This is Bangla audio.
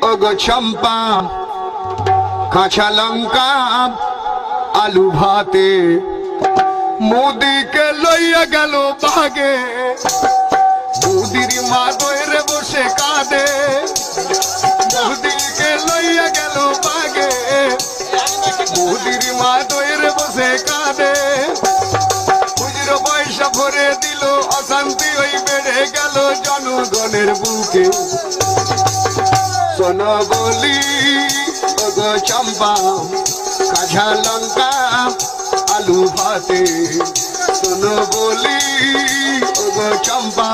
ওগো চম্পা কাঁচা লঙ্কা আলু ভাতে মোদিকে লইয়া গেল বাগে মোদির মা দইরে বসে কাঁদে মোদিকে লইয়া গেল বাগে মোদির মা দইরে বসে কাঁদে খুচরো পয়সা ভরে দিল অশান্তি ওই বেড়ে গেল জনগণের বুকে শোনো বলি ওগো চম্পা কাঁচা লঙ্কা আলু ভাতে শোনো বলি ওগো চম্পা